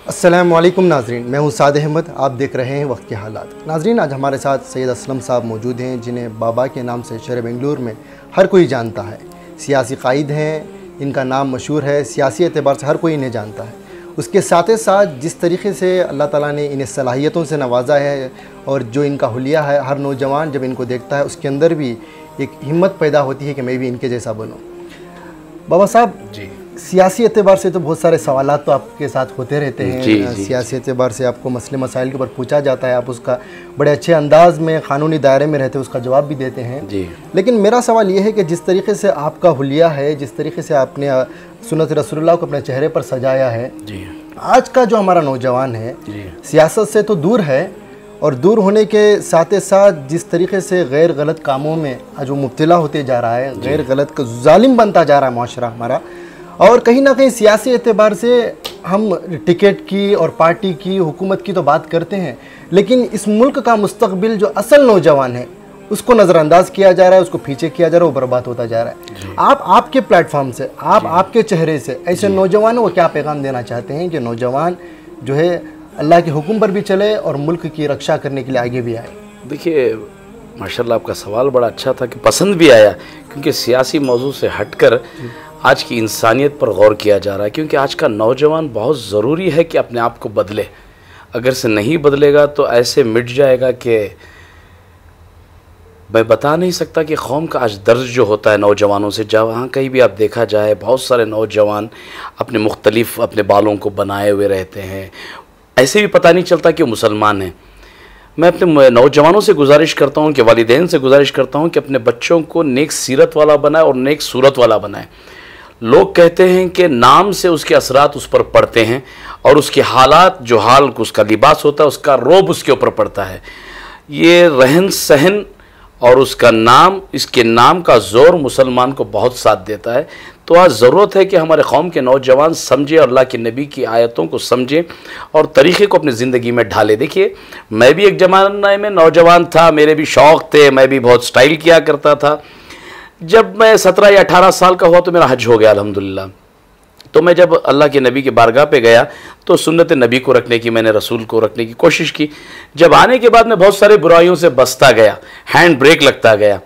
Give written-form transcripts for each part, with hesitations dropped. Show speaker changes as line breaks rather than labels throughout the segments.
अस्सलामुअलैकुम नाजरीन, मैं हूँ साद अहमद। आप देख रहे हैं वक्त के हालात। नाजरीन, आज हमारे साथ सैयद असलम साहब मौजूद हैं, जिन्हें बाबा के नाम से शहर बेंगलुरु में हर कोई जानता है। सियासी कायद हैं, इनका नाम मशहूर है, सियासी एतबार से हर कोई इन्हें जानता है। उसके साथ ही साथ जिस तरीके से अल्लाह ताला ने इन्हें सलाहियतों से नवाजा है और जो इनका हुलिया है, हर नौजवान जब इनको देखता है उसके अंदर भी एक हिम्मत पैदा होती है कि मैं भी इनके जैसा बनूँ। बाबा साहब जी, सियासी एतबार से तो बहुत सारे सवालात तो आपके साथ होते रहते हैं। सियासी एतबार से आपको मसले मसाइल के ऊपर पूछा जाता है, आप उसका बड़े अच्छे अंदाज में कानूनी दायरे में रहते उसका जवाब भी देते हैं जी। लेकिन मेरा सवाल ये है कि जिस तरीके से आपका हुलिया है, जिस तरीके से आपने सुन्नत रसूलुल्लाह को अपने चेहरे पर सजाया है जी, आज का जो हमारा नौजवान है सियासत से तो दूर है, और दूर होने के साथ साथ जिस तरीके से गैर गलत कामों में आज वो मुब्तला होते जा रहा है, गैर गलत जालिम बनता जा रहा है माशरा हमारा। और कहीं ना कहीं सियासी एतबार से हम टिकट की और पार्टी की, हुकूमत की तो बात करते हैं, लेकिन इस मुल्क का मुस्तकबिल जो असल नौजवान है उसको नज़रअंदाज किया जा रहा है, उसको पीछे किया जा रहा है, वो बर्बाद होता जा रहा है। आप आपके प्लेटफॉर्म से, आपके चेहरे से ऐसे नौजवानों को क्या पैगाम देना चाहते हैं कि नौजवान जो है अल्लाह के हुक्म पर भी चले और मुल्क की रक्षा करने के लिए आगे भी आए?
देखिए, माशाल्लाह आपका सवाल बड़ा अच्छा था कि पसंद भी आया, क्योंकि सियासी मौजू से हटकर आज की इंसानियत पर गौर किया जा रहा है। क्योंकि आज का नौजवान बहुत ज़रूरी है कि अपने आप को बदले। अगर से नहीं बदलेगा तो ऐसे मिट जाएगा कि मैं बता नहीं सकता कि कौम का आज दर्द जो होता है नौजवानों से, जहाँ कहीं भी आप देखा जाए बहुत सारे नौजवान अपने मुख्तलिफ अपने बालों को बनाए हुए रहते हैं, ऐसे भी पता नहीं चलता कि वो मुसलमान हैं। मैं अपने नौजवानों से गुजारिश करता हूँ कि वालिदैन से गुजारिश करता हूँ कि अपने बच्चों को नेक सीरत वाला बनाए और नेक सूरत वाला बनाए। लोग कहते हैं कि नाम से उसके असरात उस पर पड़ते हैं और उसके हालात, जो हाल उसका लिबास होता है उसका रोब उसके ऊपर पड़ता है। ये रहन सहन और उसका नाम, इसके नाम का ज़ोर मुसलमान को बहुत साथ देता है। तो आज ज़रूरत है कि हमारे कौम के नौजवान समझे और अल्लाह के नबी की आयतों को समझें और तरीक़े को अपनी ज़िंदगी में ढाले। देखिए, मैं भी एक ज़माने में नौजवान था, मेरे भी शौक़ थे, मैं भी बहुत स्टाइल किया करता था। जब मैं 17 या 18 साल का हुआ तो मेरा हज हो गया अल्हम्दुलिल्लाह। तो मैं जब अल्लाह के नबी के बारगाह पे गया तो सुन्नत नबी को रखने की, मैंने रसूल को रखने की कोशिश की। जब आने के बाद मैं बहुत सारे बुराइयों से बचता गया, हैंड ब्रेक लगता गया,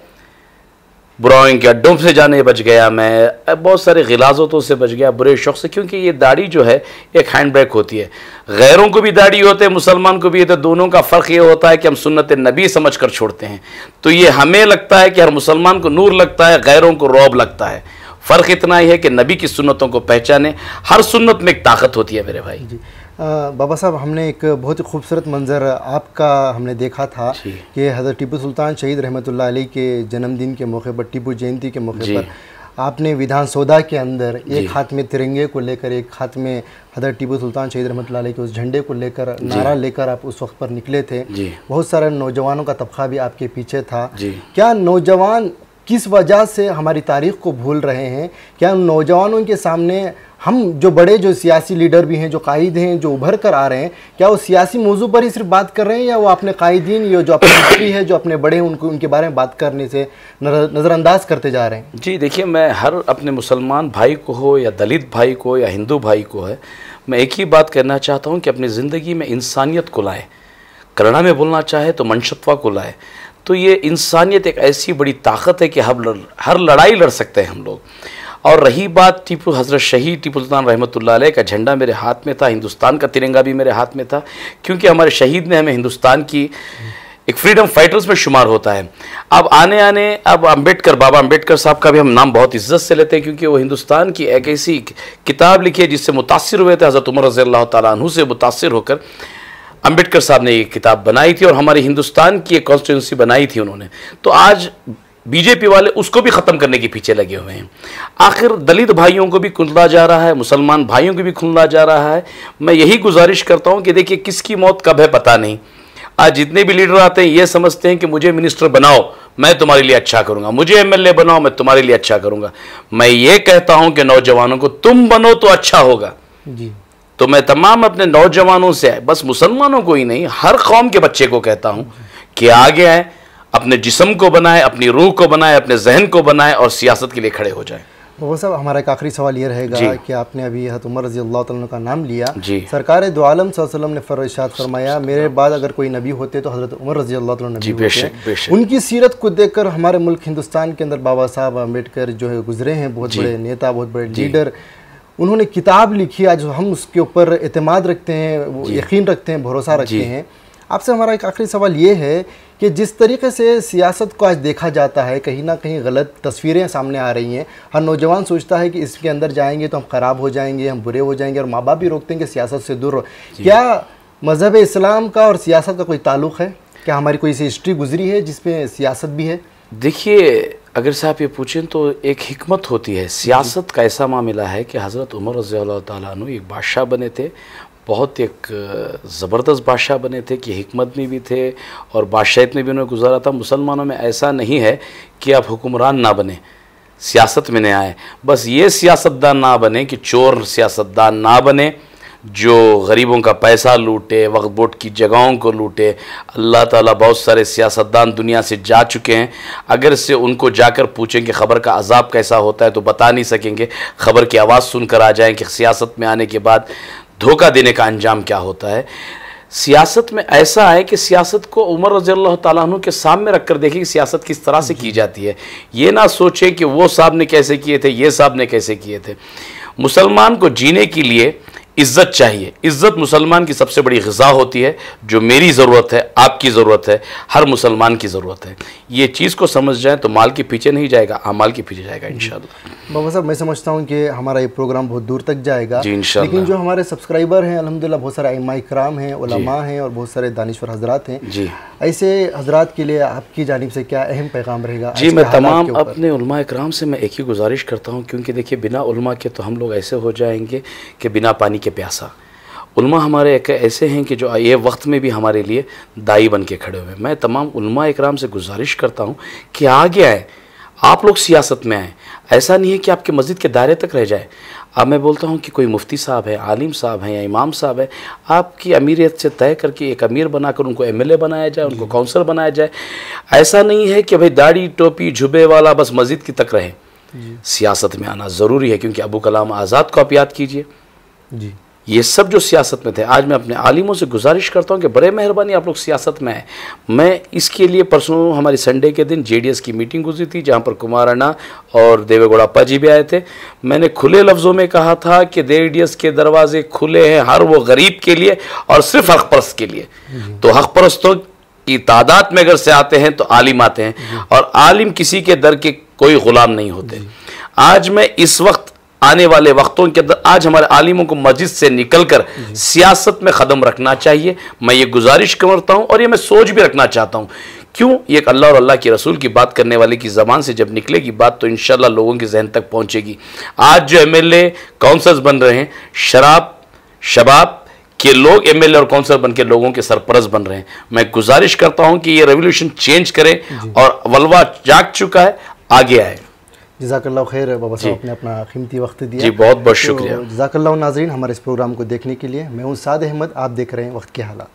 बुराइयों के अड्डों से जाने बच गया, मैं बहुत सारे गिलाजतों से बच गया, बुरे शौक़ से। क्योंकि ये दाढ़ी जो है एक हैंड ब्रेक होती है। गैरों को भी दाढ़ी होते हैं, मुसलमान को भी है, तो दोनों का फ़र्क ये होता है कि हम सुन्नत नबी समझ कर छोड़ते हैं। तो ये हमें लगता है कि हर मुसलमान को नूर लगता है, गैरों को रौब लगता है। फ़र्क इतना ही है कि नबी की सुन्नतों को पहचाने। हर सुन्नत में एक ताकत होती है मेरे भाई जी।
बाबा साहब, हमने एक बहुत ही खूबसूरत मंज़र आपका हमने देखा था कि हज़रत टीपू सुल्तान शहीद रहमतुल्लाह अलैह के जन्मदिन के मौके पर, टीपू जयंती के मौके पर आपने विधान सौदा के अंदर एक हाथ में तिरंगे को लेकर, एक हाथ में हज़रत टीपू सुल्तान शहीद रहमतुल्लाह अलैह के उस झंडे को लेकर, नारा लेकर आप उस वक्त पर निकले थे। बहुत सारे नौजवानों का तबका भी आपके पीछे था। क्या नौजवान किस वजह से हमारी तारीख़ को भूल रहे हैं? क्या नौजवानों के सामने हम जो बड़े, जो सियासी लीडर भी हैं, जो कायद हैं, जो उभर कर आ रहे हैं, क्या वो सियासी मौजू पर ही सिर्फ बात कर रहे हैं, या वो अपने कायदीन, ये जो अपनी हिस्ट्री है, जो अपने बड़े हैं, उनको उनके बारे में बात करने से नज़रअंदाज करते जा रहे हैं?
जी देखिए, मैं हर अपने मुसलमान भाई को हो या दलित भाई को या हिंदू भाई को है, मैं एक ही बात कहना चाहता हूँ कि अपनी ज़िंदगी में इंसानियत को लाए। कन्नड़ा में बोलना चाहे तो मनुष्यत्व को लाए। तो ये इंसानियत एक ऐसी बड़ी ताकत है कि हर लड़ाई लड़ सकते हैं हम लोग। और रही बात टीपू, हज़रत शहीद टीपू सुल्तान रहमतुल्लाह अलैह का झंडा मेरे हाथ में था, हिंदुस्तान का तिरंगा भी मेरे हाथ में था, क्योंकि हमारे शहीद ने हमें हिंदुस्तान की एक फ्रीडम फाइटर्स में शुमार होता है। अब अब अम्बेडकर, बाबा अम्बेडकर साहब का भी हम नाम बहुत इज्जत से लेते हैं, क्योंकि वो हिंदुस्तान की एक ऐसी किताब लिखी है जिससे मुतासिर हुए थे। हज़रत उमर रज़ी अल्लाह तआला अन्हु से मुतासिर होकर अम्बेडकर साहब ने ये किताब बनाई थी और हमारे हिंदुस्तान की एक कॉन्स्टिट्यूंसी बनाई थी उन्होंने। तो आज बीजेपी वाले उसको भी ख़त्म करने के पीछे लगे हुए हैं। आखिर दलित भाइयों को भी खुंदला जा रहा है, मुसलमान भाइयों को भी खुंदला जा रहा है। मैं यही गुजारिश करता हूँ कि देखिए, किसकी मौत कब है पता नहीं। आज जितने भी लीडर आते हैं ये समझते हैं कि मुझे मिनिस्टर बनाओ, मैं तुम्हारे लिए अच्छा करूँगा, मुझे एमएलए बनाओ, मैं तुम्हारे लिए अच्छा करूँगा। मैं ये कहता हूँ कि नौजवानों को तुम बनो तो अच्छा होगा जी। तो मैं तमाम अपने नौजवानों से, बस मुसलमानों को ही नहीं, हर कौम के बच्चे को कहता हूँ कि आगे आए, अपने जिस्म को बनाए, अपनी रूह को बनाए, अपने जहन को बनाए और सियासत के लिए खड़े हो जाए।
वो साहब हमारा एक आखिरी सवाल ये रहेगा
जी।
कि आपने अभी हज़रत उमर रज़ी अल्लाह तआला अन्हु का नाम लिया।
जी।
सरकार दो आलम सल्लल्लाहु अलैहि वसल्लम ने इरशाद फरमाया, मेरे बाद अगर कोई नबी होते तो हज़रत उमर रज़ी अल्लाह तआला नबी होते।
बेशक।
उनकी सीरत को देखकर हमारे मुल्क हिंदुस्तान के अंदर बाबा साहब अम्बेडकर जो है गुजरे हैं, बहुत बड़े नेता, बहुत बड़े लीडर। उन्होंने किताब लिखी, आज हम उसके ऊपर एतमाद रखते हैं, वो यकीन रखते हैं, भरोसा रखते हैं। आपसे हमारा एक आखिरी सवाल ये है कि जिस तरीके से सियासत को आज देखा जाता है, कहीं ना कहीं गलत तस्वीरें सामने आ रही हैं। हर नौजवान सोचता है कि इसके अंदर जाएंगे तो हम ख़राब हो जाएंगे, हम बुरे हो जाएंगे, और माँ बाप भी रोकते हैं कि सियासत से दूर रहो। क्या मज़हब इस्लाम का और सियासत का कोई ताल्लुक़ है? क्या हमारी कोई ऐसी हिस्ट्री गुजरी है जिसमें सियासत भी है?
देखिए, अगर साहब ये पूछें तो एक हिकमत होती है। सियासत का ऐसा मामला है कि हज़रत उमर रज़ी अल्लाह तआला अन्हु एक बादशाह बने थे, बहुत एक ज़बरदस्त बादशाह बने थे कि हिकमत में भी थे और बादशाहत में भी उन्होंने गुजारा था। मुसलमानों में ऐसा नहीं है कि आप हुक्मरान ना बने, सियासत में नहीं आए, बस ये सियासतदान ना बने कि चोर सियासतदान ना बने जो गरीबों का पैसा लूटे, वक्त बोट की जगहों को लूटे। अल्लाह ताला बहुत सारे सियासतदान दुनिया से जा चुके हैं, अगर से उनको जाकर पूछें कि ख़बर का अजाब कैसा होता है तो बता नहीं सकेंगे। ख़बर की आवाज़ सुनकर आ जाएं कि सियासत में आने के बाद धोखा देने का अंजाम क्या होता है। सियासत में ऐसा है कि सियासत को उमर रज़ी अल्लाह तआला अन्हु के सामने रख कर देखें कि सियासत किस तरह से की जाती है। ये ना सोचें कि वो साहब ने कैसे किए थे, ये साहब ने कैसे किए थे। मुसलमान को जीने के लिए इज़्ज़त चाहिए। इज़्ज़त मुसलमान की सबसे बड़ी ग़िज़ा होती है, जो मेरी ज़रूरत है, आपकी ज़रूरत है, हर मुसलमान की ज़रूरत है। ये चीज़ को समझ जाए तो माल के पीछे नहीं जाएगा, अमाल के पीछे जाएगा इंशाअल्लाह।
बाबा साहब, मैं समझता हूँ कि हमारा ये प्रोग्राम बहुत दूर तक जाएगा,
जी इंशाअल्लाह।
लेकिन जो हमारे सब्सक्राइबर हैं अल्हम्दुलिल्लाह बहुत सारे इमाम इकराम हैं, उलमा हैं और बहुत सारे दानिश्वर हजरात हैं।
जी,
ऐसे हजरात के लिए आपकी जानिब से क्या अहम पैगाम रहेगा?
जी, मैं तमाम अपने उलमा इकराम से मैं एक ही गुजारिश करता हूँ, क्योंकि देखिए बिना उलमा के तो हम लोग ऐसे हो जाएंगे कि बिना पानी के प्यासा। उलमा हमारे एक ऐसे हैं कि जो ये वक्त में भी हमारे लिए दाई बन के खड़े हुए हैं। मैं तमाम उलमा इकराम से गुजारिश करता हूँ कि आगे आए, आप लोग सियासत में आएँ। ऐसा नहीं है कि आपके मस्जिद के दायरे तक रह जाए। अब मैं बोलता हूँ कि कोई मुफ्ती साहब है, आलिम साहब हैं या इमाम साहब है, आपकी अमीरियत से तय करके एक अमीर बनाकर उनको एमएलए बनाया जाए, उनको काउंसलर बनाया जाए। ऐसा नहीं है कि भाई दाढ़ी टोपी जुबे वाला बस मस्जिद की तक रहे। सियासत में आना ज़रूरी है, क्योंकि अबू कलाम आज़ाद को आप याद कीजिए जी, ये सब जो सियासत में थे। आज मैं अपने आलिमों से गुजारिश करता हूँ कि बड़े मेहरबानी आप लोग सियासत में आए। मैं इसके लिए परसों हमारी संडे के दिन जेडीएस की मीटिंग गुजरी थी, जहाँ पर कुमार अन्ना और देवेगौड़ा जी भी आए थे। मैंने खुले लफ्ज़ों में कहा था कि जेडीएस के दरवाजे खुले हैं हर वो गरीब के लिए और सिर्फ हक परस्त के लिए। तो हक परस्तों की तादाद में अगर से आते हैं तो आलिम आते हैं, और आलिम किसी के दर के कोई ग़ुलाम नहीं होते। आज मैं इस वक्त आने वाले वक्तों के अंदर आज हमारे आलिमों को मस्जिद से निकलकर सियासत में कदम रखना चाहिए। मैं ये गुजारिश करता हूँ और ये मैं सोच भी रखना चाहता हूँ। क्यों? ये एक अल्लाह और अल्लाह के रसूल की बात करने वाले की ज़बान से जब निकलेगी बात तो इंशाल्लाह लोगों के जहन तक पहुँचेगी। आज जो एमएलए काउंसलर्स बन रहे हैं, शबाब के लोग एमएलए और काउंसलर बन के लोगों के सरपरस्त बन रहे हैं। मैं गुजारिश करता हूँ कि ये रेवोल्यूशन चेंज करें, और वलवा जाग चुका है, आगे आए।
जज़ाकल्लाह खैर बाबा साहब, आपने अपना कीमती वक्त दिया
जी, बहुत बहुत शुक्रिया।
जज़ाकल्लाह नाज़रीन, हमारे इस प्रोग्राम को देखने के लिए। मैं हूँ साद अहमद, आप देख रहे हैं वक्त के हालात।